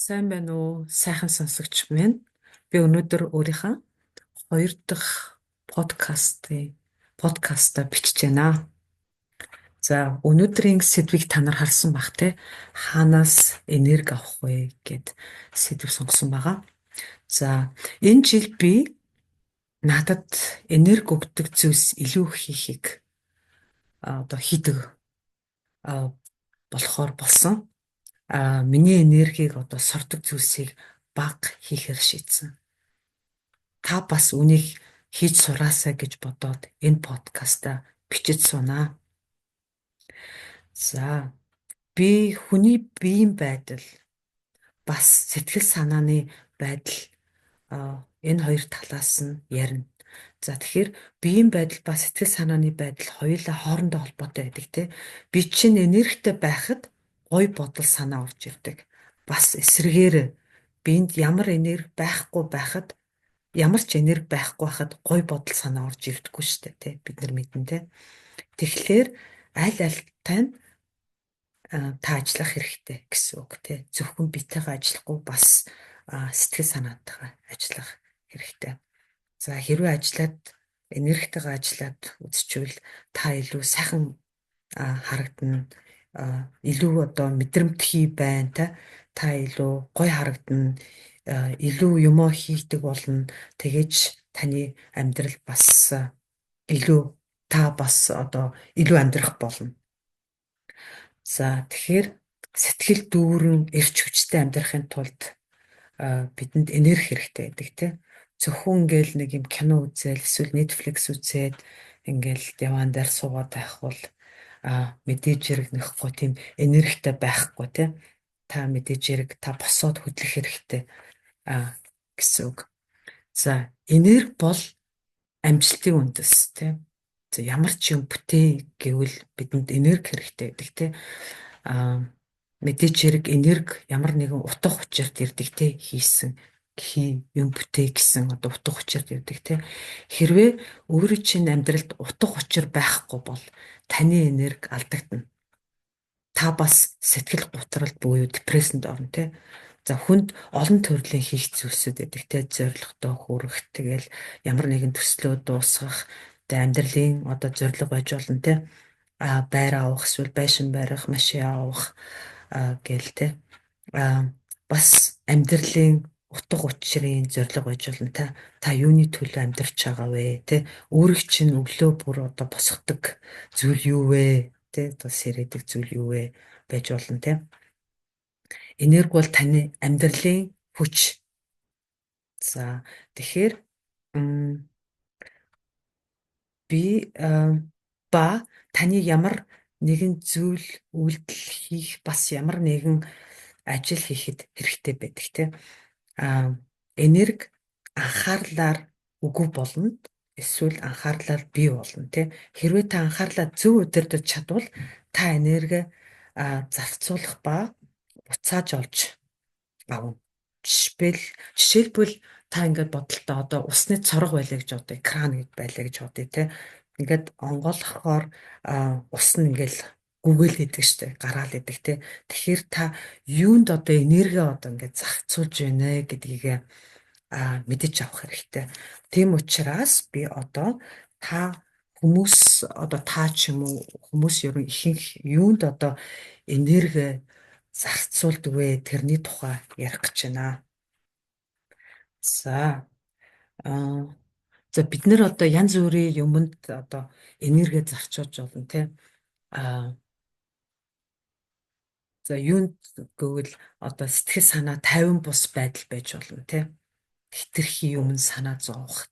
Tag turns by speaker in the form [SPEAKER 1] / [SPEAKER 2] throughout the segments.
[SPEAKER 1] Сайн байна уу? Сайхан сонсогч минь. Би өнөөдөр өөрийнхөө хоёр дахь подкаста бичиж байна. За, өнөөдрийн сэдвийг та нар харсан бах те. Хаанаас энерги авах вэ гэд сэдв сонгосон байгаа. За, энэ жил би надад энерги өгдөг зүйлс илүү хийхийг хийдэг болохоор болсон. Миний энергийг сордог зүйлсийг бага хийхээр шийдсэн. Та бас үнийг хийж сураасаа гэж бодоод энэ подкаста бичиж сунаа. За, би хүний биеийн байдал бас сэтгэл санааны байдал энэ хоёр талаас нь ярина. За тэгэхээр биеийн байдал ба сэтгэл санааны байдал хоёулаа хоорондоо холбоотой байдаг те. Би чинь энергитэй байхад гой бодол санаа орж ирдэг. Бас эсрэгээр биэнд ямар энерги байхгүй байхад ямар ч энерги байхгүй байхад гой бодол санаа орж ирдэггүй шүү дээ те. Бид нар мэднэ те. Тэгэхээр аль альтай нь та ажиллах хэрэгтэй гэсэн үг те. Зөвхөн биетэйгээ ажиллахгүй бас сэтгэл санаатайгаа ажиллах хэрэгтэй. За хэрвээ энергитэйгээ ажиллаад үзчихвэл та илүү сайхан харагдана, илүү мэдрэмтгий байна та илүү гоё харагдана, илүү юмоо хийдэг болно. Тэгэж таны амьдрал бас илүү амьдрах болно. За тэгэхээр сэтгэл дүүрэн эрч хүчтэй амьдрахын тулд бидэнд энерги хэрэгтэй байдаг тийм. Зөвхөн ингээл нэг юм кино үзэл эсвэл Netflix үзээд ингээл диван дээр суугаад байх бол мэдээж хэрэг нэхгүй тийм энергитэй байхгүй тийм. Та мэдээж хэрэг та босоод хөдлөх хэрэгтэй гэсэн үг. За энерги бол амжилтын үндэс тийм. За ямар ч юм бүтээ гэвэл бидэнд энерги хэрэгтэй байдаг тийм. Мэдээж хэрэг энерги ямар нэгэн утга учирт ирдэг те хийсэн юм бүтээ гэсэн утга учирт ирдэг те. Хэрвээ өөрийн чинь амьдралд утга учир байхгүй бол таны энерги алдагдана. Та бас сэтгэл гутралд буюу депрессэнд орно те. За хүнд олон төрлийн хийх зүйлсүүд байдаг те. Зоригтой хүрэх тэгэл ямар нэгэн төслөө дуусгах амьдралын зорилго байж болно те. Байр авах эсвэл байшин барих, машин авах гээл те. Бас амьдралын утга учирын зорилго байж болно та юуны төлөө амьдарч байгаа вэ те. Өөрийг чинь өглөө бүр босгодог зүйл юу вэ те. Сэрээдэг зүйл юу вэ байж болно те. Энерги бол таны амьдралын хүч. За тэгэхээр би ба таны ямар нэгэн зүйл үйлдэл хийх бас ямар нэгэн ажил хийхэд хэрэгтэй байдаг тийм. Энерги анхаарлаар үгүй болно. Эсвэл анхаарлаар бий болно тийм. Хэрвээ та анхаарлаа зөв удирдах чадвал та энерги зарцуулах ба буцааж олж авна. Жишээлбэл та ингээд бодолтой усны цорго байлаа гэж бодъё. Кран гэж байлаа гэж бодъё те. Ингээд онгойлгохоор ус нь ингээл гүгэл идэг штэ, гараал идэг те. Тэгэхээр та юунд энерги ингээд зарцуулж байна гэдгийг мэдэж авах хэрэгтэй. Тийм учраас би та хүмүүс та ч юм уу хүмүүс ерөн ихэнх юунд энерги зарцуулдаг вэ? Тэрний тухай ярих гэж байна. За бид нэр янз бүрийн юмд энерги зарцуулж болно тийм. За юунд гэвэл сэтгэл санаа 50 бус байдал байж болно тийм. Хитрхи юм санаа зовох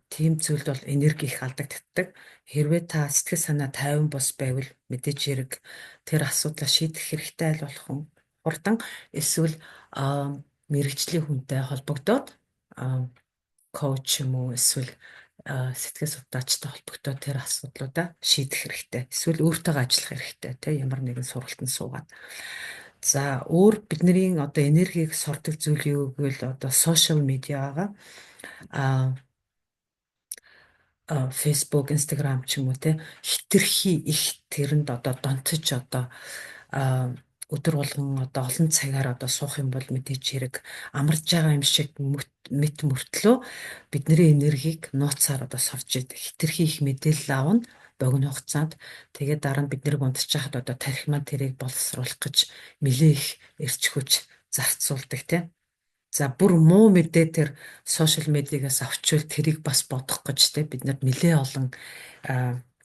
[SPEAKER 1] тийм зүйлд бол энерги их алдагддаг. Хэрвээ та сэтгэл санаа 50 бус байвал мэдээж хэрэг тэр асуудлаа шийдэх хэрэгтэй аль болох хурдан эсвэл мэрэгжлийн хүнтэй холбогдоод коуч юм уу эсвэл сэтгэл судлаачтай холбогдоод тэр асуудлуудаа шийдэх хэрэгтэй. Эсвэл өөртөө ажиллах хэрэгтэй тийм ямар нэгэн сургалтанд суугаад. За өөр бидний энергийг сордог зүйл юу гэвэл сошиал медиа байгаа. Facebook, Instagram ч юм уу те хитрхи их тэрэнд донтож өдөр болгон одоо олон цагаар одоо суух юм бол мэдээж хэрэг амарч байгаа юм шиг мэт мөртлөө бидний энергийг нууцаар одоо сорж идэг. Хитрхи их мэдээлэл аавна богино хугацаанд. Тэгээд дараа нь бид нэр унтж хахад одоо тарих маань тэрийг боловсруулах гэж нэлээ их эрч хүч зарцуулдаг тийм. За бүр муу мэдээ тэр сошиал медиагаас авчвал тэрийг бас бодох гэж те бид нар нэлээ олон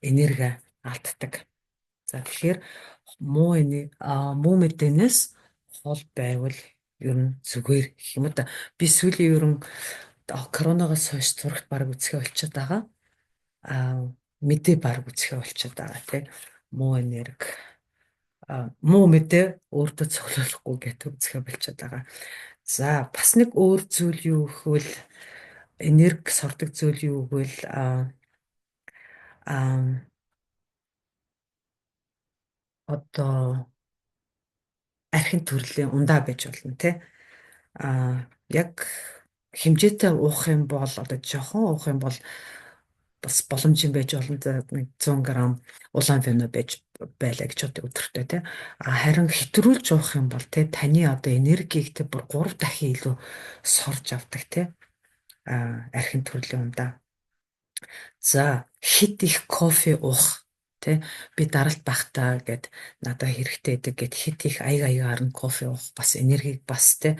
[SPEAKER 1] энерги алддаг. За тэгэхээр муу мэдээнээс хол байвал ер нь зүгээр гэх юм да. Би сүүлийн ер нь коронавигоос хойш зурагт баг үзэхээ болчиход байгаа. Мэдээ баг үзэхээ болчиход байгаа тийм. Муу мэдээ өөртөө цоглуулахгүй гэдэг үзэхээ болчиход байгаа. За бас нэг өөр зүйл юу гэвэл энерги сордог зүйл юу гэвэл одоо архин төрлийн ундаа байж болно тий. Яг хэмжээтэй уух юм бол одоо жоохон уух юм бол бас боломж юм байж болно. За 100 г улаан вино байж байлаа гэж одоо өдөртөө тий. Харин хэтрүүлж уух юм бол тий таны одоо энергийг тий бүр 3 дахин илүү сорж авдаг тий. Архин төрлийн ундаа. За хит их кофе уух тий би даралт бахтаа гэд надад хэрэгтэй гэдэг гэд хит их аягаар нь кофе уух бас энергийг бас тий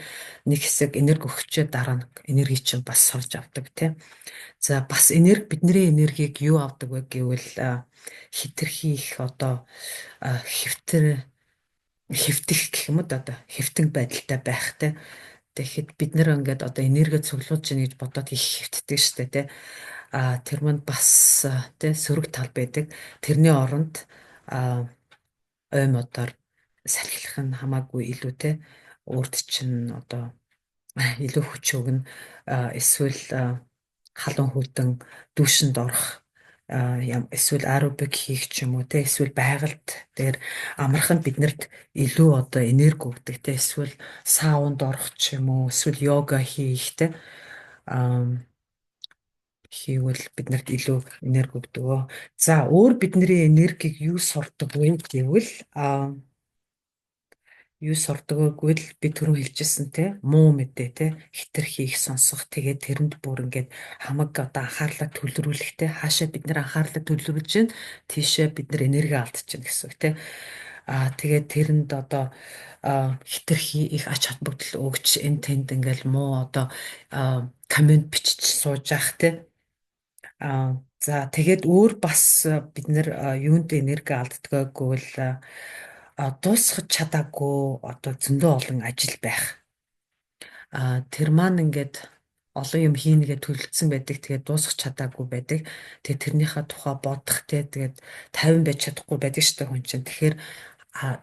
[SPEAKER 1] нэг хэсэг энерги өгчөө дараа нь энерги чинь бас сорж авдаг тий. За бас бидний энергийг юу авдаг вэ гэвэл хитрхи их одоо хэвтэх гэх юм уу одоо хэвтэн байдалтай байх тий. Тэгэхэд бид нэр ингээд одоо энерги цуглуулж гин гэж бодоод их хэвтдэг штэ тий. Тэр манд бас тий сөрөг тал байдаг. Тэрний оронд ой модоор салхилах нь хамаагүй илүү тий өөрт чинь одоо илүү хүч өгнө. Эсвэл халуун хүйтэн дүүшинд орох эсвэл аэробик хийх ч юм уу те эсвэл байгальд дээр амарх нь биднэрт илүү одоо энерги өгдөг те эсвэл саунд орох ч юм уу эсвэл йога хийх те хийвэл биднэрт илүү энерги өгдөг. За өөр бидний энергийг юу сордог вэ гэвэл юу сордог гэвэл би түрүү хэлжсэн те муу мэдээ те хитрхи их сонсох тэгээд тэрэнд бүр ингээд хамаг одоо анхаарлаа төвлөрүүлэх те хаашаа бид нэр анхаарлаа төвлөрүүлж чинь тийшээ бид нар энерги алдчихна гэсэн үг те тэгээд тэрэнд одоо хитрхи их ач холбогдол өгч энэ тэнд ингээл муу одоо комент бичиж сууж ах те за тэгээд өөр бас бид нэр юунд энерги алддаг гэвэл дуусгаж чадаагүй одоо зөндөө олон ажил байх. Тэр маань ингээд олон юм хийнэгээ төлөвлөсөн байдаг. Тэгээд дуусгах чадаагүй байдаг. Тэгээд тэрнийхээ тухай бодох тэгээд 50 байж чадахгүй байдаг шүү дээ хүн чинь. Тэгэхээр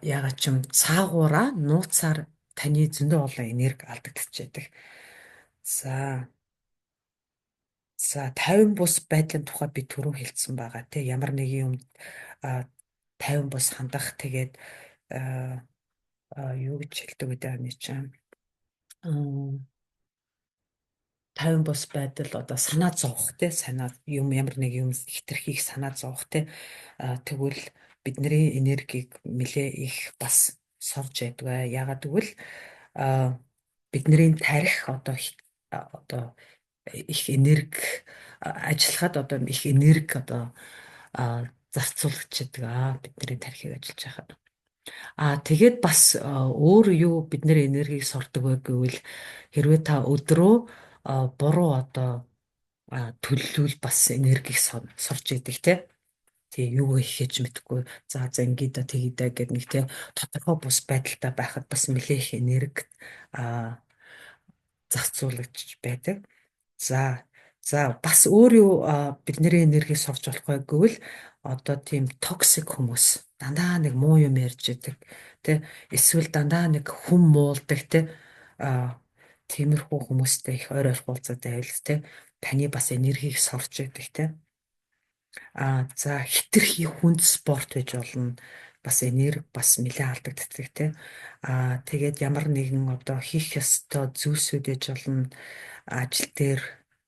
[SPEAKER 1] ягаад ч юм цаагаараа нууцаар таны зөндөө олон энерги алдагдчихэдэг. За 50 бус байдлын тухай би түрүү хэлсэн байгаа тийм ямар нэг юм 50 бус хандах тэгээд юу гэж хэлдэг вэ даа чинь 50 бус байдал одоо санаа зовох те санаа юм ямар нэг юм хитрхи их санаа зовох те тэгвэл бидний энергийг нэлээ их бас сорж ядгаа ягаад гэвэл бидний тарих одоо их энерги ажиллахад одоо их энерги одоо зарцуулагчдаг бидний тархийг ажиллаж байхад тэгээд бас өөр юу бидний энергийг сордог вэ гэвэл хэрвээ та өдрөө буруу одоо төлөвлөвөл бас энергийг сорж идэг те. Тэгээ юу хийхэж мэдэхгүй. За ингээд тэгээд гээд нэг те тодорхой бус байдалтай байхад бас нэлээх их энерги зарцуулагч байдаг. За бас өөр юу бидний энергийг сорж болох вэ гэвэл одоо тийм токсик хүмүүс дандаа нэг муу юм ярьж идэг тий эсвэл дандаа нэг хүм муулдаг тий тиймэрхүү хүмүүстэй их ойр уулзаад байвал тий таны бас энергийг сорж идэг тий за хитрхи хүнд спорт байж болно бас энерги бас нэлээд алдагддаг тий тэгээд ямар нэгэн одоо хийх ёстой зүйлсүүд ээж болно ажил дээр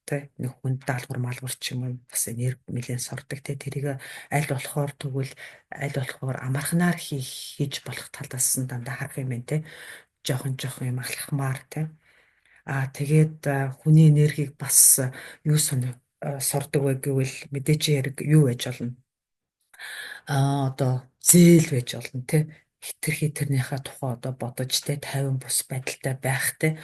[SPEAKER 1] Тэ нэг хүн даалгавар маалгавар ч юм уу бас энерги нэлээд сордог тэ тэрийг аль болохоор амархнаар хийж болох талаас нь дандаа харах юм байна тэ жоохон юм алхмаар тэ тэгээд хүний энергийг бас юу сордог вэ гэвэл мэдээч яриг юу байж болно одоо зээл байж болно те хитрхи тэрнийхээ тухай одоо бодож те 50 бус байдалтай байх те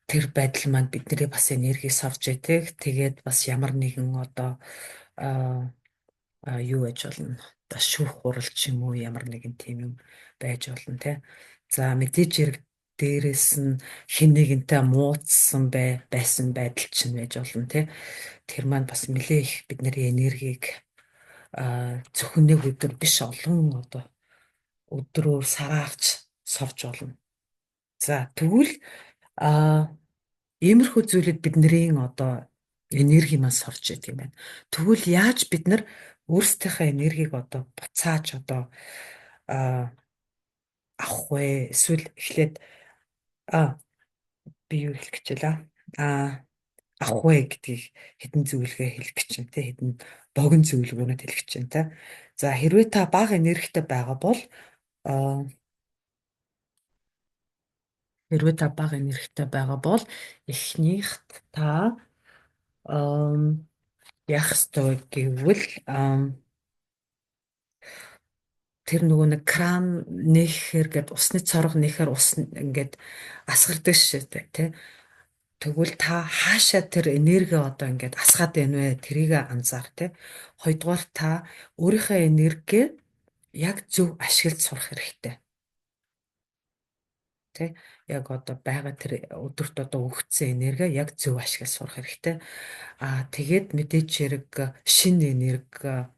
[SPEAKER 1] тэр байдал маань бидний бас энерги сорж идэг тэгээд бас ямар нэгэн одоо юу байж болно одоо шүүх хурал ч юм уу ямар нэгэн тийм юм байж болно те за мэдээж хэрэг дээрээс нь хэн нэгэнтэй муудсан байсан байдал ч байж болно те тэр маань бас нэлээ их бидний энергийг зөвхөн нэг өдөр биш олон одоо өдрөөр сараарч сорж болно. За тэгвэл иймэрхүү зүйлүүд бидний одоо энерги маань сорж идэг юм байна. Тэгвэл яаж бид нар өөрсдийнхөө энергийг одоо буцааж одоо авах вэ? Эсвэл эхлээд би юу хэлэх гэж байлаа? Авах вэ гэдгийг хэдэн зөвлөгөө хэлэх гэж байна те хэдэн богино зөвлөгөөнөд хэлэх гэж байна те. За хэрвээ та бага энергитэй байгаа бол эхнийхт та яах ёстой гэвэл тэр нөгөө нэг кран нээхээр гээд усны цорго нээхээр ус ингээд асгардаг шүү дээ тий. Тэгвэл та хаашаа тэр энерги одоо ингээд асгаад байна вэ? Тэрийг анзаар тий. Хоёрдугаар та өөрийнхөө энерги яг зөв ашиглаж сурах хэрэгтэй. Тэ яг одоо байгаа тэр өдөрт одоо өгсөн энерги яг зөв ашиглаж сурах хэрэгтэй. Тэгээд мэдээч хэрэг шинэ энерги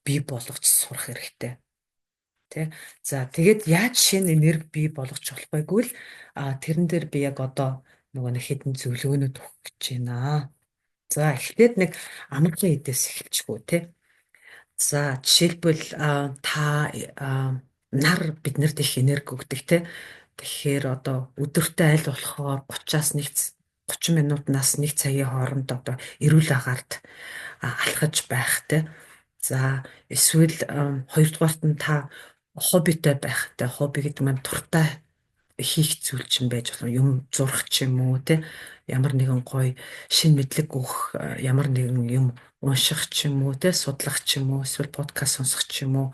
[SPEAKER 1] бий болгож сурах хэрэгтэй. Тэ за тэгээд яаж шинэ энерги бий болгож болох вэ гэвэл тэрэн дээр би яг одоо нөгөө нэг хэдэн зөвлөгөөнүүд өгөх гэж байна. За эхлээд нэг амгалан эдээс эхэлчихгүү те. За жишээлбэл та нар биднэрт их энерги өгдөг те. Тэгэхээр одоо өдөртөө аль болохоор 30 минутаас 1 цагийн хооронд одоо эрүүл агаарт алхаж байхтай. За эсвэл хоёрдугаарт нь та хоббитэй байхтай. Хобби гэдэг нь туртай хийх зүйл чинь байж болно. Юм зурах ч юм уу те ямар нэгэн гоё шин мэдлэг өгөх ямар нэгэн юм унших ч юм уу те судлах ч юм уу эсвэл подкаст сонсох ч юм уу.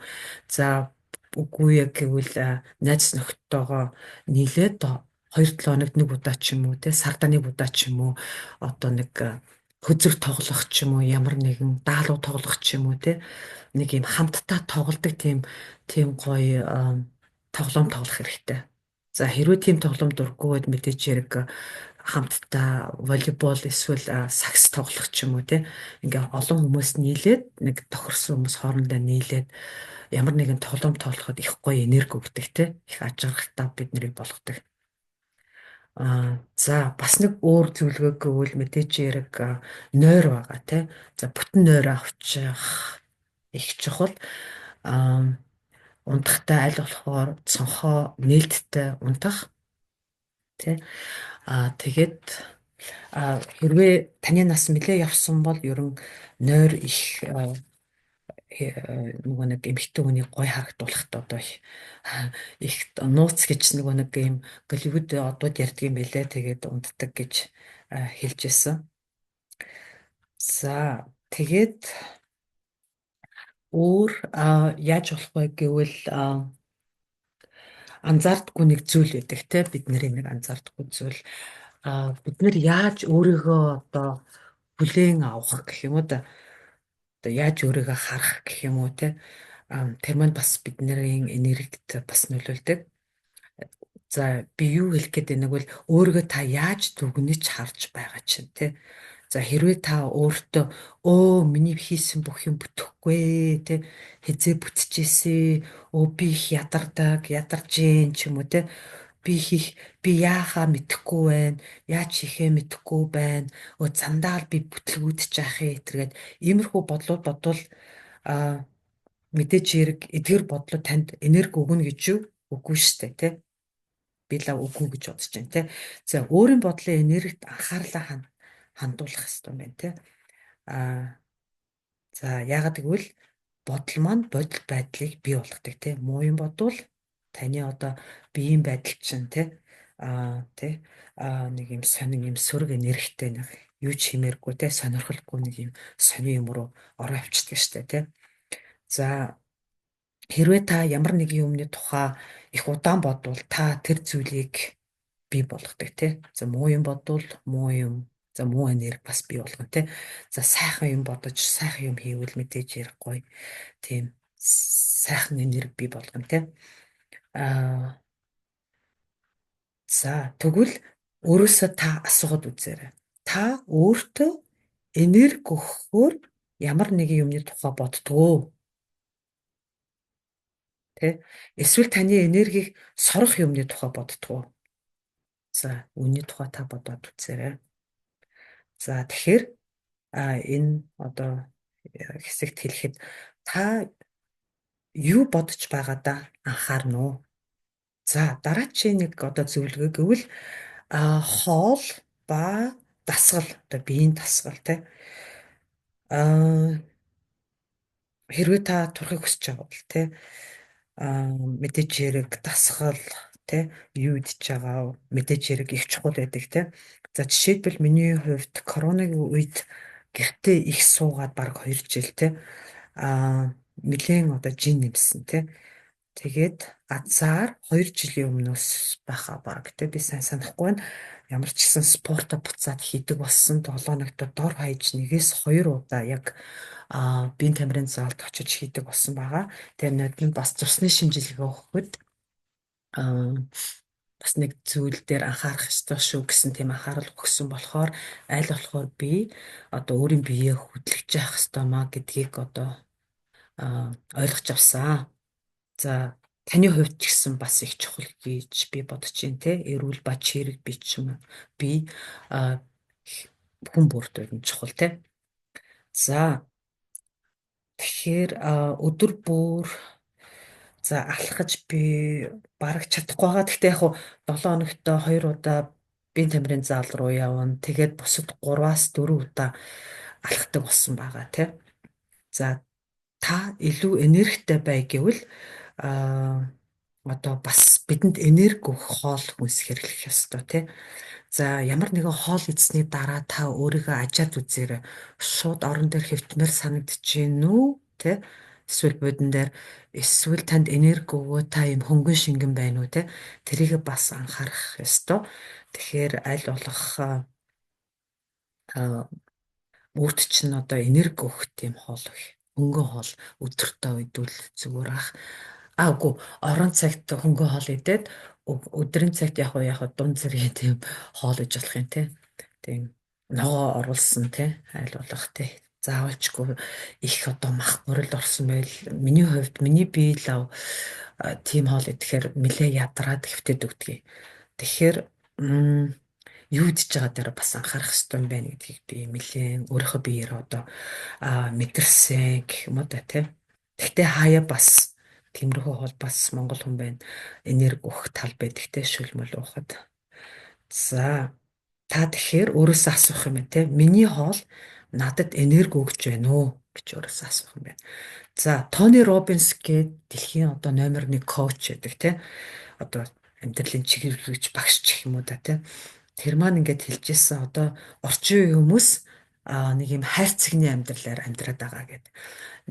[SPEAKER 1] За үгүй яг гэвэл найз нөхдөйгөө нийлээд 2-7 хоногт нэг удаа ч юм уу те сарда нэг удаа ч юм уу одоо нэг хөзөр тоглох ч юм уу ямар нэгэн даалуу тоглох ч юм уу те нэг юм хамтдаа тоглодог тийм гоё тоглоом тоглох хэрэгтэй. За хэрвээ тийм тоглоом дурггүй байд мэдээж хэрэг хамтдаа волейбол эсвэл сакс тоглох ч юм уу те ингээ олон хүмүүс нийлээд нэг тохирсон хүмүүс хоорондоо нийлээд ямар нэгэн тоглоом тоглоход их гоё энерги өгдөг те их аж аргалтай бид нарыг болгодог. За бас нэг өөр зөвлөгөө гэвэл мэдээж хэрэг нойр байгаа те. За бүтэн нойр авчих их чухал. Унтахтай аль болохоор цонхоо нээлттэй унтах тий. Тэгээд хэрвээ таны нас нэлээ явсан бол ерөн нойр их нөгөө нэг эмэгтэй хүний гой харагдуулахад одоо их нууц гэж нөгөө нэг юм Голливуд одууд ярьдаг юм билээ. Тэгээд унтдаг гэж хэлж байсан. За тэгээд өөр яаж болох вэ гэвэл анзаардаггүй нэг зүйл байдаг те бид нарын нэг анзаардаггүй зүйл бид нэр яаж өөрийгөө одоо бүлээн авах гэх юм уу да одоо яаж өөрийгөө харах гэх юм уу те тэр маань бас бидний энергид бас нөлөөлдөг. За би юу хэлэх гээд байна гэвэл өөрийгөө та яаж дүгнэж харж байгаа чинь те. За хэрвээ та өөртөө миний хийсэн бүх юм бүтэхгүй те хизээ бүтчихээсэ би их ядарч гин ч юм уу те би яахаа мэдэхгүй байна яаж хийхээ мэдэхгүй байна зандаал би бүтлгүүдэж яах юм тэргээд иймэрхүү бодлууд бодвол мэдээж хэрэг эдгэр бодлоо танд энерги өгнө гэж юу үгүй шүү дээ те би л үгүй гэж бодож байна те за өөрийн бодлын энергит анхаарлаа хандуулах хэрэгтэй юм байна те. А за яагаад гэвэл бодол маань бодит байдлыг бий болгодог те. Муу юм бодвол таны одоо биеийн байдал чинь те нэг юм сонин юм сөрөг энергитэй нэг юу ч химээргүй те сонирхолгүй нэг юм сони юм руу ороо авчдаг штэ те. За хэрвээ та ямар нэгэн юмны тухай их удаан бодвол та тэр зүйлийг бий болгодог те. За муу юм бодвол муу юм, за муу энерги бас бий болгоно те. За сайхан юм бодож сайхан юм хийвэл мэдээж ярихгүй тийм сайхан энерги бий болгоно те. Аа за тэгвэл өөрөөсөө та асууад үзээрэй. Та өөртөө энерги өгөхөөр ямар нэгэн юмны тухай боддгоо тэ? Эсвэл таны энергийг сорох юмны тухай боддгоо. За үүний тухай та бодоод үзээрэй. За тэгэхээр энэ одоо хэсэгт хэлэхэд та юу бодож байгаадаа анхаарна уу? За дараачийн нэг одоо зөвлөгөө гэвэл хоол ба дасгал одоо биеийн дасгал те. Хэрвээ та турахыг хүсэж байгаа бол те мэдээж хэрэг дасгал те юу идж байгаа мэдээж хэрэг их чухал байдаг те. За жишээлбэл миний хувьд коронавигийн үед гэртээ их суугаад баг 2 жил те нэлээд одоо жин нэмсэн те. Тэгээд азар 2 жилийн өмнөөс байхаа баг те би сайн санахгүй байна. Ямар ч гэсэн спортоо буцаад хийдэг болсон 7 хоногт дор хаяж 1-2 удаа яг биеийн тамирын заалд очиж хийдэг болсон байгаа. Тэгээд нодны бас цусны шинжилгээ өгөхөд бас нэг зүйл дээр анхаарах ёстой шүү гэсэн тийм анхаарал өгсөн болохоор аль болохоор би одоо өөрийн биеэ хөдөлгөж явах ёстой маа гэдгийг одоо ойлгож авсан. За таны хувьд ч гэсэн бас их чухал гэж би бодож байна те. Эрүүл ба чирэг би ч юм би хүн бүрт нь чухал те. За тэгэхээр өдөр бүр за алхаж би бараг чадахгүй байгаа. Гэхдээ яг 7 хоногт 2 удаа биеийн тамирын зал руу явна. Тэгээд бусад 3-4 удаа алхдаг болсон байгаа тий. За та илүү энергитэй бай гэвэл одоо бас бидэнд энерги өгөх хоол хүнс хэрэглэх ёстой тий. За ямар нэгэн хоол идсний дараа та өөрийгөө ажаад үзээрэй. Шууд орон дээр хэвтмээр санагдчихэв үү тий? Эсвэл бодон дээр эсвэл танд энерги өгөө та юм хөнгөн шингэн байна уу тий? Тэрийг бас анхаарах ёстой. Тэгэхээр аль болох өөрт чинь одоо энерги өгөх тийм хоол хөнгөн хоол өдөртөө идвэл зүгээр ах. Үгүй орон цагт хөнгөн хоол идээд өдрийн цагт яг дунд зэргийн тийм хоол иж болох юм те. Тийм ногоо оруулсан те аль болох те. Заавалчгүй их одоо мах мөрөл орсон байл. Миний хувьд миний бие лав тийм хоол идэхээр нэлээ ядраад хэвтээд өгдөг. Тэгэхээр юу идэж байгаа дээр бас анхаарах хэрэгтэй юм байна гэдгийг би нэлээ өөрийнхөө биеэр одоо мэдэрсэн гэх юм уу да тийм. Гэхдээ хаяа бас тиймэрхүү хоол бас монгол хүн байна. Энерги өгөх тал байдаг те шүлмөл уухад. За та тэгэхээр өөрөөсөө асуух юм байна те. Миний хоол надад энерги өгч байна уу гэж өөрөөсөө асуух юм байна. За Тони Робинс гээд дэлхийн одоо номер 1 коуч гэдэг те. Одоо амьдралын чиглүүлэгч багш гэх юм уу да те. Тэр маань ингээд хэлжсэн одоо орчин үеийн хүмүүс нэг юм хайрцагны амьдралаар амьдраад байгаа гэдэг.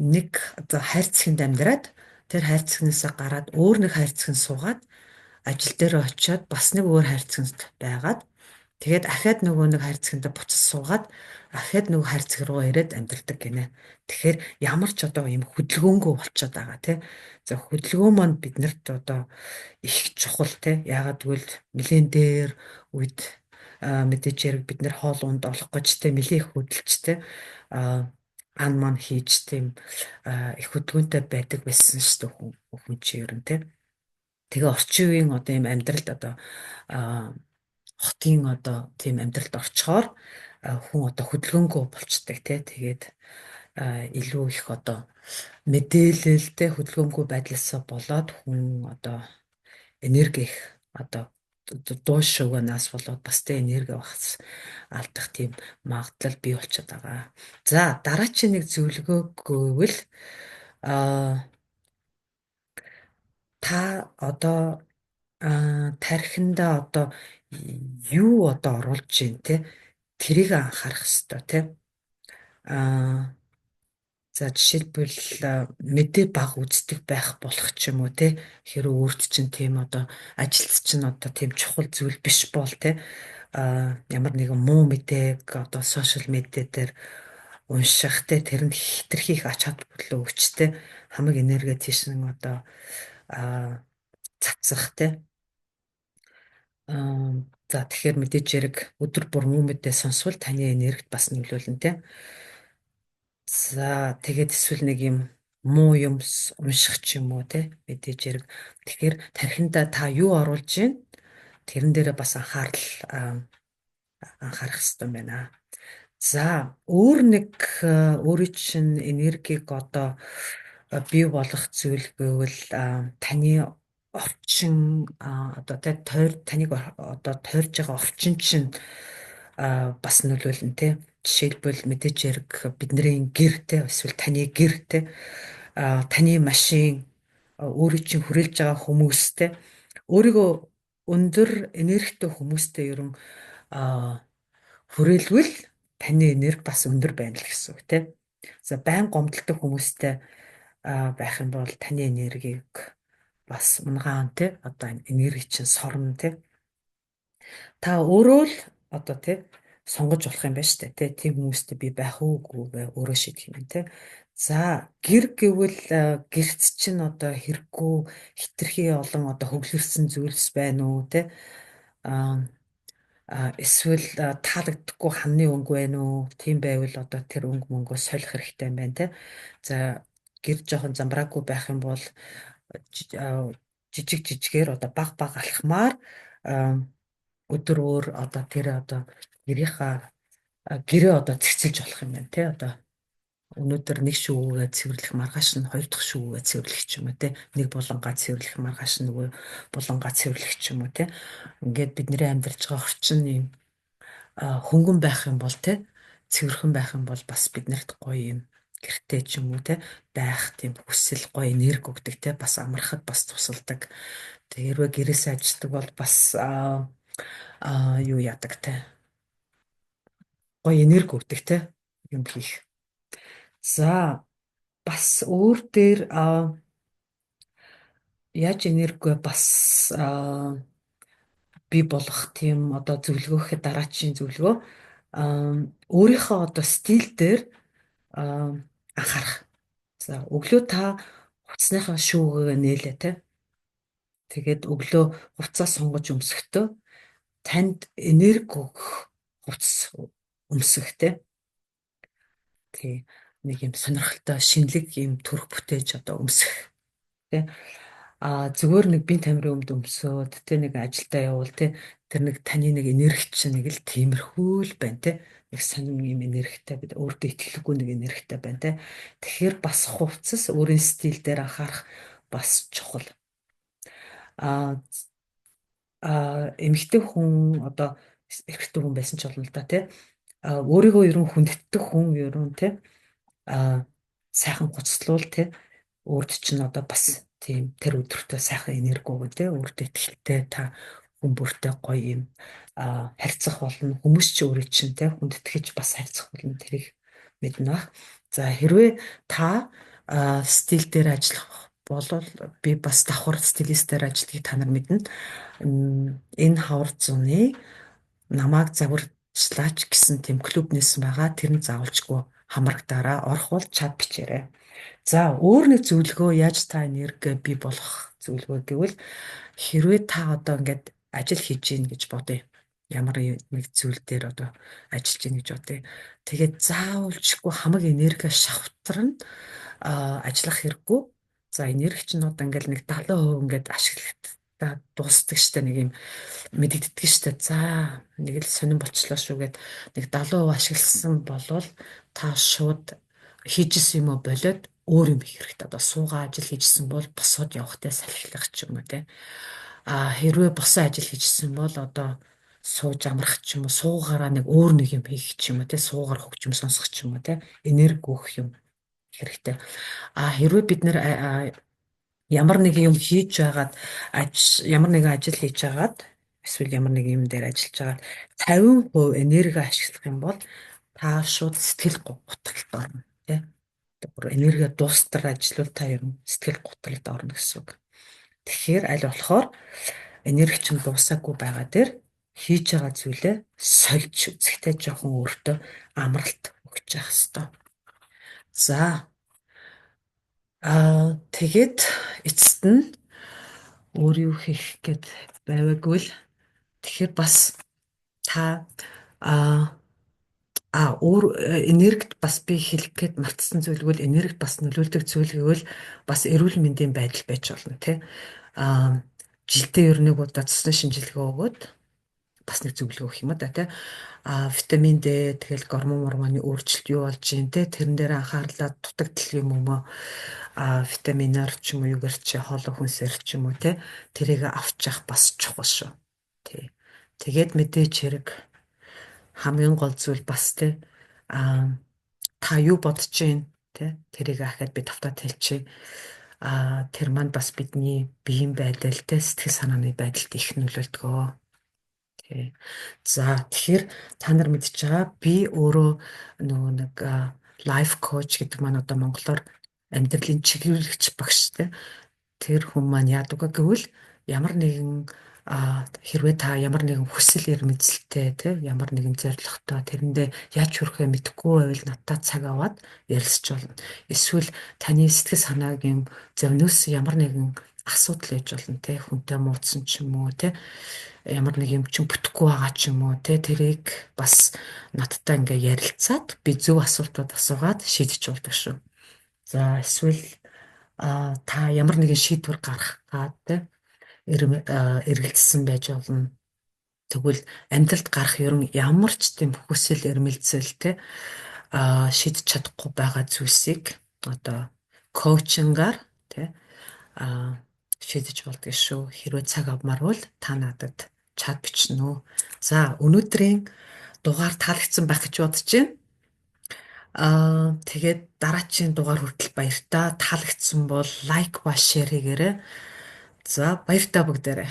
[SPEAKER 1] Нэг одоо хайрцагт амьдраад тэр хайрцагнасаа гараад өөр нэг хайрцагт суугаад ажил дээр очиод бас нэг өөр хайрцагт байгаад тэгээд ахаад нөгөө нэг хайрцагт буцаж суугаад ахаад нөгөө хайрцаг руу ирээд амьдардаг гинэ. Тэгэхээр ямар ч одоо юм хөдөлгөөнгүй болчиход байгаа тий. За хөдөлгөөн маань биднэрт одоо их чухал тий. Яагаад гэвэл нэлен дээр үед мэдээж хэрэг бид нэр хоол унд олох гэж тий нэлээ их хөдөлж тий ан маань хийж тийм их хөдөлгөөнтэй байдаг байсан шүү дээ хүн чинь ер нь тий. Тэгээ орчин үеийн одоо юм амьдралд одоо хотын одоо тийм амьдралд орчхоор хүн одоо хөдөлгөөнгүй болцдог тий. Тэгээд илүү их одоо мэдээлэлтэй хөдөлгөөнгүй байдлаасаа болоод хүн одоо энерги их одоо дуу шугаас болоод бас тэ энерги багц алдах тийм магадлал бий болчиход байгаа. За дараагийн нэг зөвлөгөө гэвэл а та одоо тархинда одоо юу одоо оруулж байна те тэрийг анхаарах хэрэгтэй те. А за жишээлбэл мэдээ баг үздэг байх болох ч юм уу те хэрэв өөрт чинь тийм одоо ажилд чинь одоо тийм чухал зүйл биш бол те ямар нэгэн муу мэдээг одоо сошиал медиа дээр унших те тэрэнд хитрхийх ач холбогдол өгч те хамаг энерги тийш нэг одоо а цацах те. За тэгэхээр мэдээж хэрэг өдөр бүр муу мэдээ сонсвол таны энергид бас нөлөөлнө те. За тэгээд эсвэл нэг юм муу юм унших ч юм уу те мэдээж хэрэг. Тэгэхээр тархинда та юу оруулж байна? Тэрэн дээрээ бас анхаарах хэрэгтэй байна. За өөр нэг өөрийн чинь энергийг одоо бий болгох зүйл гэвэл таны орчин одоо таныг одоо тойрж байгаа орчин чинь бас нөлөөлнө те. Жишээлбэл мэдээж хэрэг бидний гэр те эсвэл таны гэр те таны машин өөрийн чинь хүрээлж байгаа хүмүүс те өөрийгөө өндөр энергитэй хүмүүстэй ерөн хүрээлвэл таны энерги бас өндөр байна л гэсэн үг тийм. За байн гомдолтой хүмүүстэй байх юм бол таны энергийг бас унгаан тий одоо энерги чинь сорно тий. Та өөрөө л одоо тий сонгож болох юм байна штэ тий. Тийм хүмүүстэй би байх уугүй өөрөө шийдэх юм тий. За гэр гэвэл гэрц чинь одоо хэрэггүй хитрхи олон одоо хөглөрсөн зүйлс байна уу тий. Эсвэл таалагдахгүй хамны өнгө байна уу? Тийм байвал одоо тэр өнгө мөнгөө солих хэрэгтэй байна те. За гэр жоохон замбраагүй байх юм бол жижиг жижигээр одоо баг алхмаар өдөр өөр одоо тэр одоо гэрээ одоо цэцэлж болох юм байна те. Одоо өнөөдөр нэг шүүгээ цэвэрлэх маргааш нь хоёр дахь шүүгээ цэвэрлэх ч юм уу те. Нэг булангаа цэвэрлэх маргааш нь нөгөө булангаа цэвэрлэх ч юм уу те. Ингээд бидний амьдарч байгаа орчин юм хөнгөн байх юм бол те цэвэрхэн байх юм бол бас биднэрт гоё юм гэртээ ч юм уу те байх тийм хүсэл гоё энерги өгдөг те бас амархад бас тусалдаг. Тэг хэрвээ гэрээсээ ажилладаг бол бас юу яадаг те гоё энерги өгдөг те юм хийх. За бас өөр дээр яаж энерги бас бий болох тийм одоо зөвлөгөөхөд дараачийн зөвлөгөө өөрийнхөө одоо стил дээр анхаарах. За өглөө та хувцсныхаа шүүгээ нээлээ те. Тэгээд өглөө хувцас сонгож өмсөхдөө танд энерги өгөх хувцас өмсөх те. Тэг нэг юм сонирхолтой шинэлэг юм төрх бүтээж одоо өмсөх те. Зүгээр нэг бие тамирын өмд өмсөөд тэ нэг ажилдаа явуул тэ тэр нэг таны нэг энерги чинь нэг л тиймэрхүү л байна тэ нэг сонирм юм энергитэй бид өөртөө итгэлгүй нэг энергитэй байна тэ тэгэхээр бас хувцас өөрийн стил дээр анхаарах бас чухал эмэгтэй хүн одоо эрэгтэй хүн байсан ч болно л да тэ өөрийгөө ерөн хүндэтдэг хүн ерөн тэ сайхан гоцлуул тэ өөрт чинь одоо бас тийм тэр өдөртөө сайхан энерги өгөн тэ өөртөө ихтэй та хүн бүртээ гоё юм харьцах болно хүмүүс ч өөрөө чинь тэ хүндэтгэж бас харьцах болно тэрийг мэднэ баг. За хэрвээ та стил дээр ажиллах бол би бас давхар стилистээр ажиллахыг та нар мэднэ. Энэ хавар зуны намайг загварчлаач гэсэн тийм клуб нээсэн байгаа. Тэр нь заавалчгүй хамрагдаараа орох бол чад бичээрэй. За өөр нэг зөвлөгөө яаж та энерги бий болох зөвлөгөө гэвэл хэрвээ та одоо ингээд ажил хийж гин гэж бодъё. Ямар нэг зүйл дээр одоо ажиллаж гин гэж бодъё. Тэгээд заавалчгүй хамаг энерги шавтарна ажиллах хэрэггүй. За энерги чинь одоо ингээд нэг 70% ингээд ашиглагдаа дуусдаг штэ нэг юм мэдэгддэг штэ. За нэг л сонирн болчлоо шүү гэд нэг 70% ашигласан болвол та шууд хийжсэн юм уу болоод өөр юм хийх хэрэгтэй. Одоо суугаа ажил хийжсэн бол босоод явахтай салхилах ч юм уу те. Хэрвээ босон ажил хийжсэн бол одоо сууж амрах ч юм уу, суугаараа нэг өөр нэг юм хийх ч юм уу, те суугаар хөгжим сонсох ч юм уу, те энерги өгөх юм хэрэгтэй. Хэрвээ бид нэр ямар нэг юм хийж байгаад ямар нэгэн ажил хийж байгаад эсвэл ямар нэг юм дээр ажиллаж байгаад 50% энерги ашиглах юм бол та шууд сэтгэл гутралд орно тий. Бүр энерги дуустал ажиллавал та ер нь сэтгэл гутралд орно гэсэн үг. Тэгэхээр аль болохоор энерги чинь дуусаагүй байгаа дээр хийж байгаа зүйлээ сольж үзэхтэй жоохон өөртөө амралт өгч явах хэрэгтэй. За тэгээд эцэст нь өөр юу хийх гээд байваагүй л тэгэхээр бас та а өөр энергид бас би хэлэх гээд мартсан зүйлгүй энергид бас нөлөөлдөг зүйл гэвэл бас эрүүл мэндийн байдал байж болно тий. Жилдээ ер нь нэг удаа цусны шинжилгээ өгөөд бас нэг зөвлөгөө өгөх юм да тий. Витамин D тэгэл гормон өөрчлөлт юу болж юм те тэрэн дээр анхаарлаа дутагдал юм уу витаминаар ч юм уу юугаар чи хоолой хүнсээр ч юм уу те тэрийг авч явах бас чухал шүү. Тий. Тэгээд мэдээч хэрэг хамгийн гол зүйл бас те та юу бодож байна те тэрийг ахаад би тавтаад хэлчихье. Тэр манд бас бидний биеийн байдал те сэтгэл санааны байдалд их нөлөөлдгөө. Тий. За тэгэхээр та нар мэдж байгаа би өөрөө нөгөө нэг лайф коуч гэдэг маань одоо монголоор амьдралын чиглүүлэгч багш те тэр хүн маань яадаг гэвэл ямар нэгэн хэрвээ та ямар нэгэн хүсэл эрмэлзэлтэй те ямар нэгэн зорилготой тэрэндээ яаж хүрэхээ мэдэхгүй байвал надтай цаг аваад ярилцж болно. Эсвэл таны сэтгэл санаагийн зөвнөөс ямар нэгэн асуудал ээж болно те хүнтэй муудсан ч юм уу те ямар нэг юм чинь бүтэхгүй байгаа ч юм уу те тэрийг бас надтай ингээ ярилцаад би зөв асуултууд асуугаад шийдэж болдог шүү. За эсвэл та ямар нэгэн шийдвэр гаргах гад те эргэлзсэн байж болно. Тэгвэл амьдралд гарах ерөн ямар ч тийм хүсэл эрмэлзэл те шийдэж чадахгүй байгаа зүйлсийг одоо коучингаар те шийдэж болдгоо шүү. Хэрвээ цаг авмаар бол та надад чат бичнэ үү. За өнөөдрийн дугаар таалагдсан байх гэж бодож байна. Тэгээд дараачийн дугаар хүртэл баяртай. Таалагдсан бол лайк ба шеэр хийгээрэй. За баяртай бүгдээрээ.